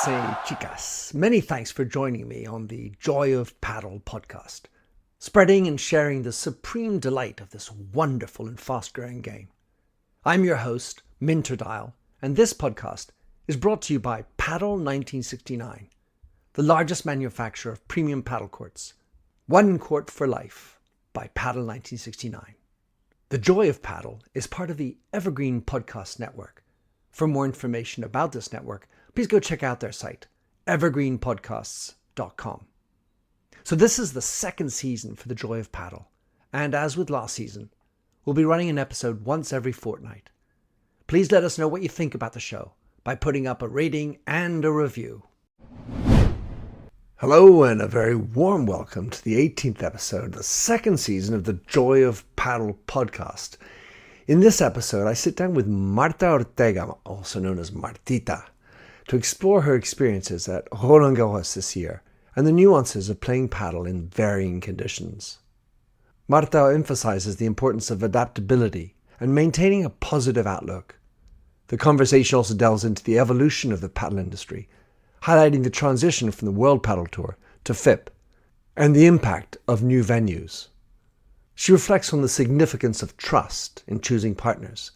chicos y chicas. Many thanks for joining me on the Joy of Padel podcast, spreading and sharing the supreme delight of this wonderful and fast-growing game. I'm your host, Minter Dial, and this podcast is brought to you by Padel 1969, the largest manufacturer of premium paddle courts. One court for life by Padel 1969. The Joy of Padel is part of the Evergreen Podcast Network. For more information about this network, please go check out their site, evergreenpodcasts.com. So this is the second season for The Joy of Padel, and as with last season, we'll be running an episode once every fortnight. Please let us know what you think about the show by putting up a rating and a review. Hello and a very warm welcome to the 18th episode of the second season of the Joy of Padel podcast. In this episode, I sit down with Marta Ortega, also known as Martita, to explore her experiences at Roland Garros this year and the nuances of playing paddle in varying conditions. Marta emphasizes the importance of adaptability and maintaining a positive outlook. The conversation also delves into the evolution of the paddle industry, highlighting the transition from the World Padel Tour to FIP and the impact of new venues. She reflects on the significance of trust in choosing partners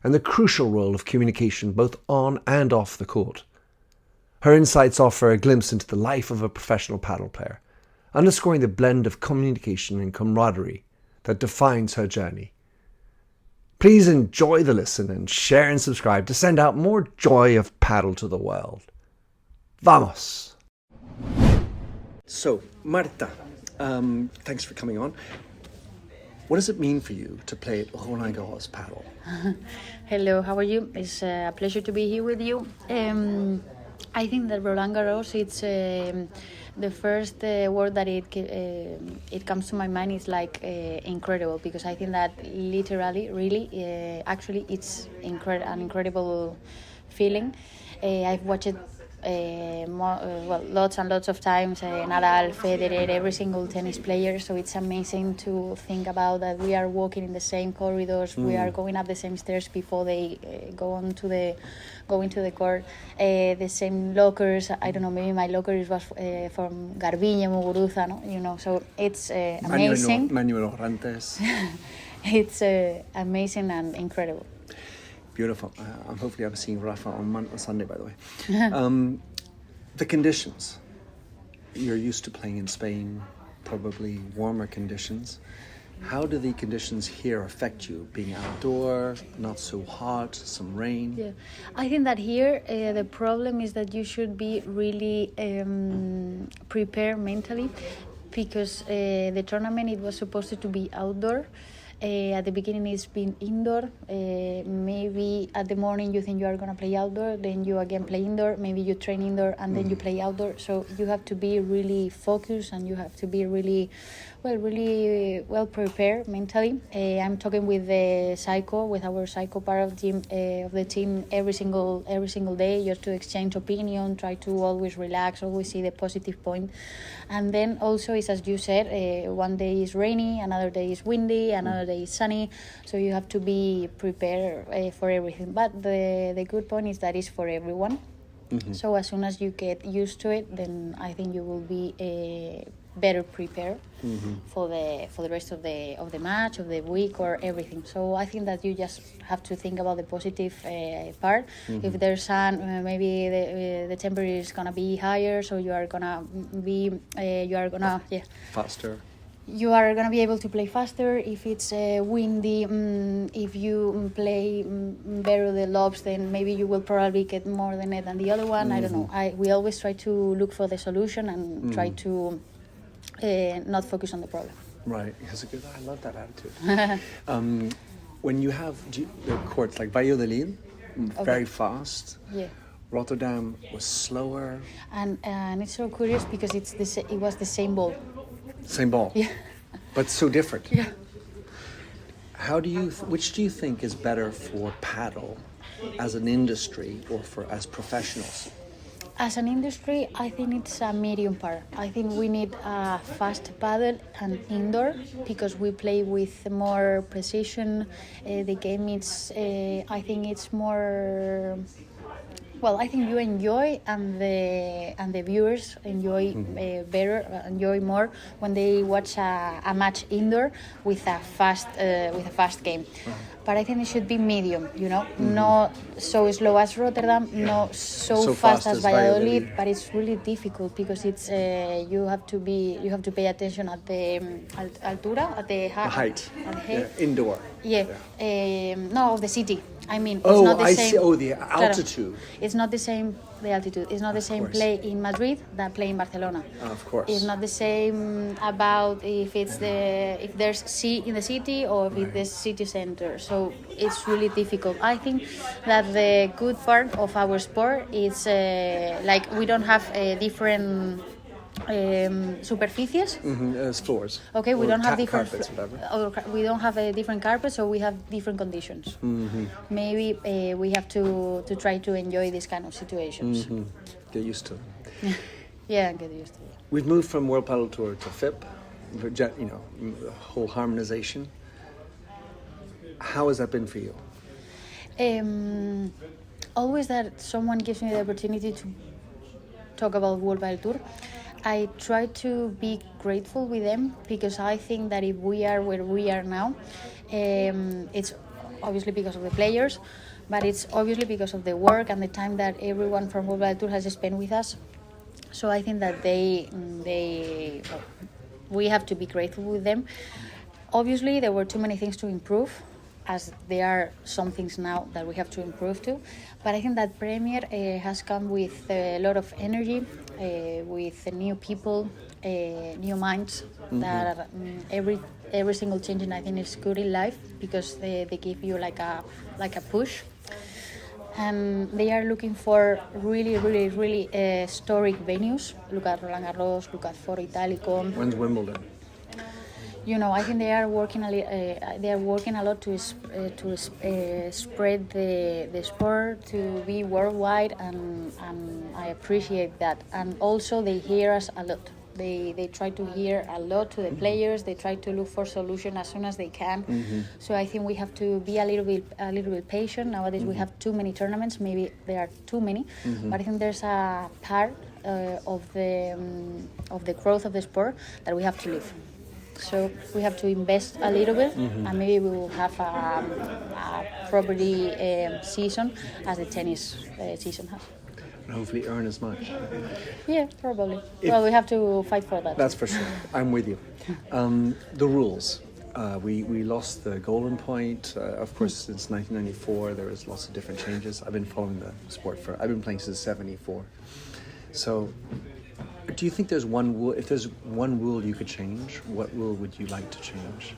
and the crucial role of communication both on and off the court. Her insights offer a glimpse into the life of a professional paddle player, underscoring the blend of communication and camaraderie that defines her journey. Please enjoy the listen and share and subscribe to send out more joy of paddle to the world. Vamos! So, Marta, thanks for coming on. What does it mean for you to play at Roland Garros paddle? Hello, how are you? It's a pleasure to be here with you. I think that Roland Garros, it's the first word that it comes to my mind is like incredible, because I think that literally, really, actually, it's an incredible feeling. I've watched it lots and lots of times, Nadal, Federer, every single tennis player, so it's amazing to think about that we are walking in the same corridors, we are going up the same stairs before they go into the court, the same lockers. I don't know, maybe my locker was from Garbiñe, Muguruza, no? You know, so it's amazing. Manuel Orantes. It's amazing and incredible. Beautiful. I'm hopefully I'll be seeing Rafa on Sunday, by the way. The conditions. You're used to playing in Spain, probably warmer conditions. How do the conditions here affect you? Being outdoor, not so hot, some rain? Yeah, I think that here the problem is that you should be really prepared mentally, because the tournament, it was supposed to be outdoor. At the beginning it's been indoor. Maybe at the morning you think you are going to play outdoor, then you again play indoor, maybe you train indoor and then you play outdoor. So you have to be really focused and you have to be really well prepared mentally. I'm talking with our psycho part of the team every single day, just to exchange opinion, try to always relax, always see the positive point. And then also, is as you said, one day is rainy, another day is windy, another day is sunny, so you have to be prepared for everything. But the good point is that it's for everyone. Mm-hmm. So as soon as you get used to it, then I think you will be better prepared for the rest of the match, of the week, or everything. So I think that you just have to think about the positive part. Mm-hmm. If there's sun, maybe the temperature is gonna be higher, so you are gonna be faster. You are going to be able to play faster. If it's windy, if you play better the lobs, then maybe you will probably get more the net than the other one. I don't know. We always try to look for the solution and try to not focus on the problem. Right. I love that attitude. When you have the courts like Valladolid, very fast. Yeah. Rotterdam was slower. And it's so curious because it was the same ball. Same ball. Yeah. But so different. Yeah. Which do you think is better for paddle as an industry or as professionals? As an industry, I think it's a medium part. I think we need a fast paddle and indoor because we play with more precision. The game is, I think it's more Well, I think you enjoy, and the viewers enjoy enjoy more when they watch a match indoor with a fast game. But I think it should be medium, not so slow as Rotterdam, not so fast as Valladolid. But it's really difficult because it's you have to pay attention at the altura, at the height, indoor. No, of the city. I mean, it's Oh, not the I same. see. Oh, the altitude. It's not the same. The altitude. It's not the same play in Madrid than play in Barcelona. Of course. It's not the same about if there's sea in the city or if it's city center. So it's really difficult. I think that the good part of our sport is like we don't have different superficies. As floors. Okay, we don't have different carpets, whatever. we don't have a different carpet, so we have different conditions. Maybe we have to try to enjoy these kind of situations. Get used to it. Yeah, get used to it. We've moved from World Padel Tour to FIP, the whole harmonization. How has that been for you? Always that someone gives me the opportunity to talk about World Padel Tour, I try to be grateful with them, because I think that if we are where we are now, it's obviously because of the players, but it's obviously because of the work and the time that everyone from World Padel Tour has spent with us. So I think that we have to be grateful with them. Obviously, there were too many things to improve, as there are some things now that we have to improve too. But I think that Premier has come with a lot of energy, with new people, new minds. That every single change, I think, is good in life, because they give you like a push. And they are looking for really historic venues. Look at Roland Garros, look at Foro Italico. When's Wimbledon? I think they are working a lot to spread the sport, to be worldwide, and I appreciate that. And also they hear us a lot. They try to hear a lot to the players. They try to look for solutions as soon as they can. So I think we have to be a little bit patient. Nowadays we have too many tournaments. Maybe there are too many, but I think there's a part of the growth of the sport that we have to live. So we have to invest a little bit, and maybe we will have a property season as the tennis season has. And hopefully earn as much. Yeah, probably. Well, we have to fight for that. That's for sure. I'm with you. The rules. We lost the golden point. Of course, since 1994, there was lots of different changes. I've been following the sport I've been playing since '74. So, do you think there's one rule? If there's one rule you could change, what rule would you like to change?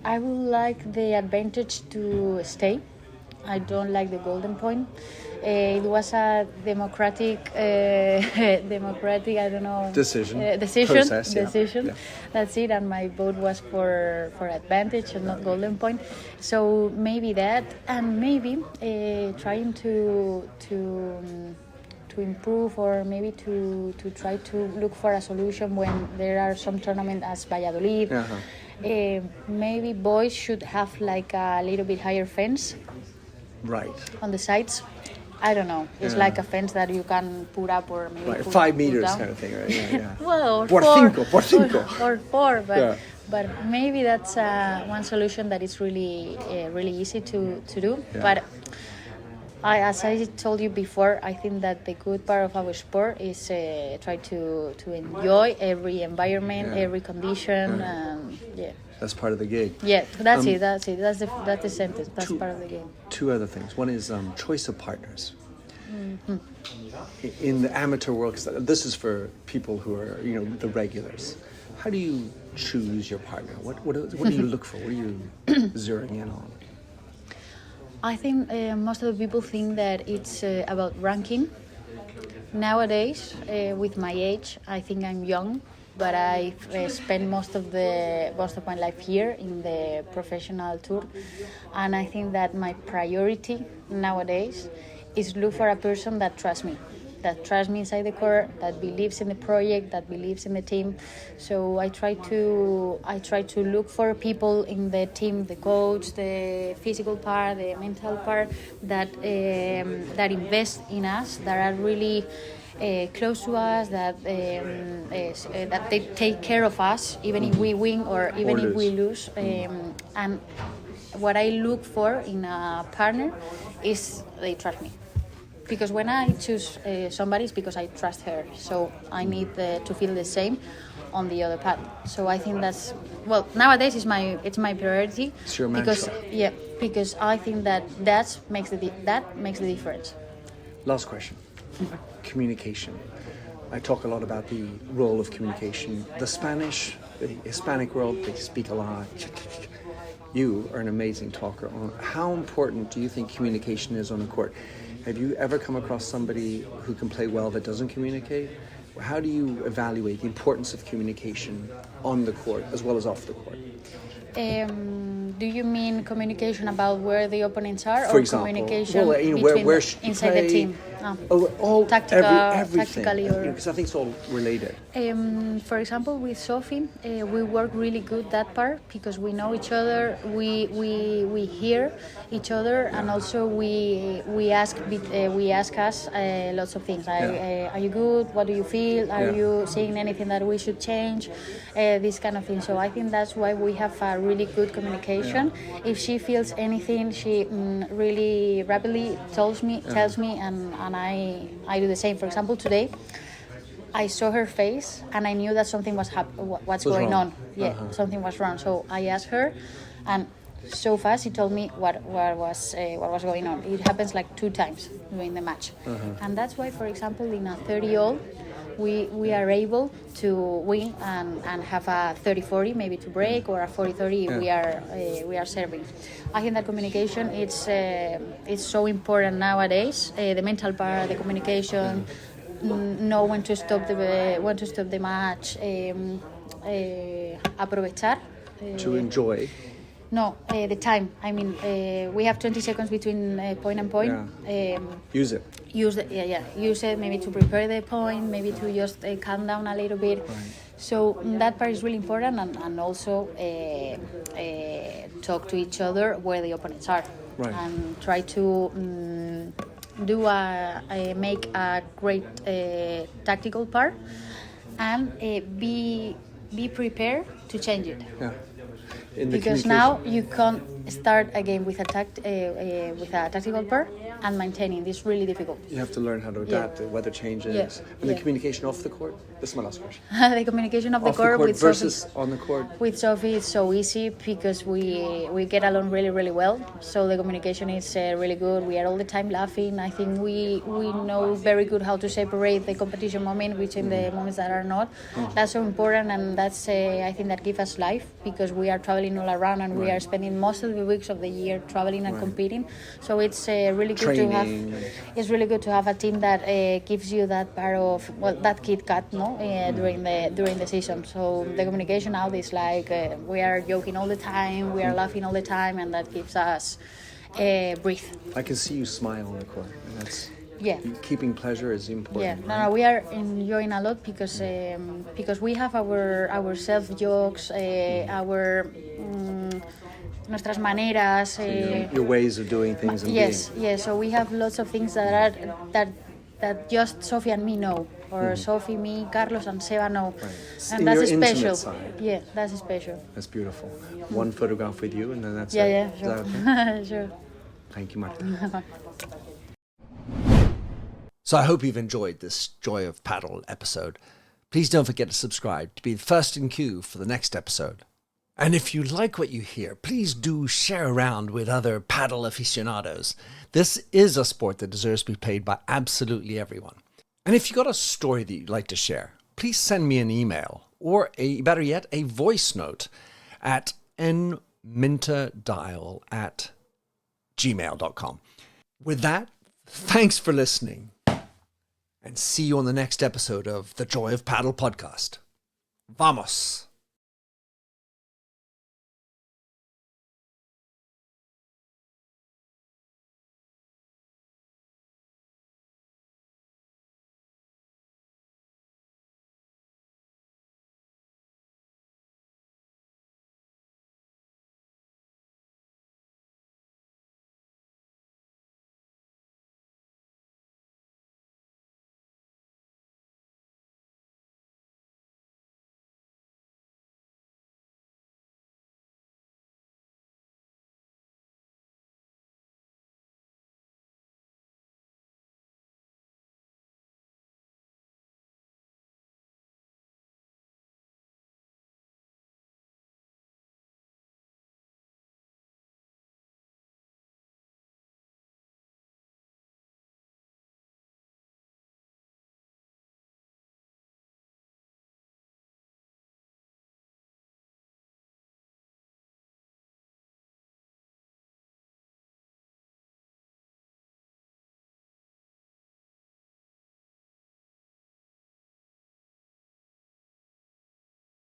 I would like the advantage to stay. I don't like the golden point. It was a democratic, I don't know. Decision. Process, yeah. Decision. Yeah. That's it. And my vote was for advantage and not golden point. So maybe that, and maybe trying to improve, or maybe to try to look for a solution when there are some tournaments as Valladolid. Maybe boys should have like a little bit higher fence. Right. On the sides. I don't know. It's like a fence that you can put up, or maybe 5 meters down. kind of thing, right? Yeah. Well, or por 4. cinco. Or 4, but maybe that's one solution that is really easy to do. Yeah. But as I told you before, I think that the good part of our sport is try to enjoy every environment, every condition, and That's part of the gig. Yeah, that's it. That's the sentence. That's part of the game. 2 other things. One is choice of partners. In the amateur world, 'cause this is for people who are, the regulars. How do you choose your partner? What do you look for? What are you zeroing in on? I think most of the people think that it's about ranking. Nowadays, with my age, I think I'm young, but I've spent most of my life here in the professional tour, and I think that my priority nowadays is look for a person that trusts me, that trusts me inside the court, that believes in the project, that believes in the team. So I try to look for people in the team, the coach, the physical part, the mental part, that invest in us, that are really close to us, that they take care of us, even if we win or even if we lose. And what I look for in a partner is they trust me. Because when I choose somebody, it's because I trust her. So I need to feel the same on the other part. So I think that's, well, nowadays it's my priority. It's your mantra. Because I think that makes the difference. Last question. Communication. I talk a lot about the role of communication. The Hispanic world, they speak a lot. You are an amazing talker. How important do you think communication is on the court? Have you ever come across somebody who can play well that doesn't communicate? How do you evaluate the importance of communication on the court as well as off the court? Do you mean communication about where the opponents are, For or example, communication where should you inside play? the team? Everything. Tactically, or because I think it's all related. For example, with Sophie, we work really good that part because we know each other, we hear each other, and also we ask us lots of things. Are you good? What do you feel? Are you seeing anything that we should change? This kind of thing. So I think that's why we have a really good communication. If she feels anything, she really rapidly tells me, and I do the same. For example, today I saw her face and I knew that something was what's going wrong. on. Something was wrong. So I asked her, and so fast she told me what was going on. It happens like 2 times during the match, and that's why, for example, in a 30-all, we are able to win and have a 30-40 maybe to break, or a 40-30 we are serving. I think that communication it's so important nowadays. The mental part, the communication, know when to stop the match, aprovechar. To enjoy. No, the time. I mean, we have 20 seconds between point and point. Use it. Use it maybe to prepare the point, maybe to just calm down a little bit. Right. So that part is really important, and also talk to each other where the opponents are, and try to make a great tactical part, and be prepared to change it. Because now you can't start a game with a tactical part and maintaining. This is really difficult. You have to learn how to adapt. The weather changes. And the communication off the court. This is my last question. The communication off the court with versus Sophie, on the court. With Sophie, it's so easy because we get along really, really well. So the communication is really good. We are all the time laughing. I think we know very good how to separate the competition moment, which in the moments that are not. That's so important, and that's I think that gives us life, because we are traveling all around, and we are spending most of the weeks of the year traveling and competing. So it's really good to have. It's really good to have a team that gives you that part of that Kit Kat, during the season. So the communication out is like we are joking all the time, we are laughing all the time, and that gives us breathe. I can see you smile on the court, and that's keeping pleasure is important. Yeah, no, we are enjoying a lot because we have our self jokes, our nuestras maneras, your ways of doing things. And yes. So we have lots of things that just Sophie and me know, or Sophie, me, Carlos, and Seba know, and that's special. Side. Yeah, that's special. That's beautiful. One photograph with you, and then that's it. Yeah, Is sure. that okay? Sure. Thank you, Marta. So I hope you've enjoyed this Joy of Paddle episode. Please don't forget to subscribe to be the first in queue for the next episode. And if you like what you hear, please do share around with other paddle aficionados. This is a sport that deserves to be played by absolutely everyone. And if you've got a story that you'd like to share, please send me an email, or better yet, a voice note at nminterdial@gmail.com. With that, thanks for listening, and see you on the next episode of the Joy of Paddle podcast. Vamos!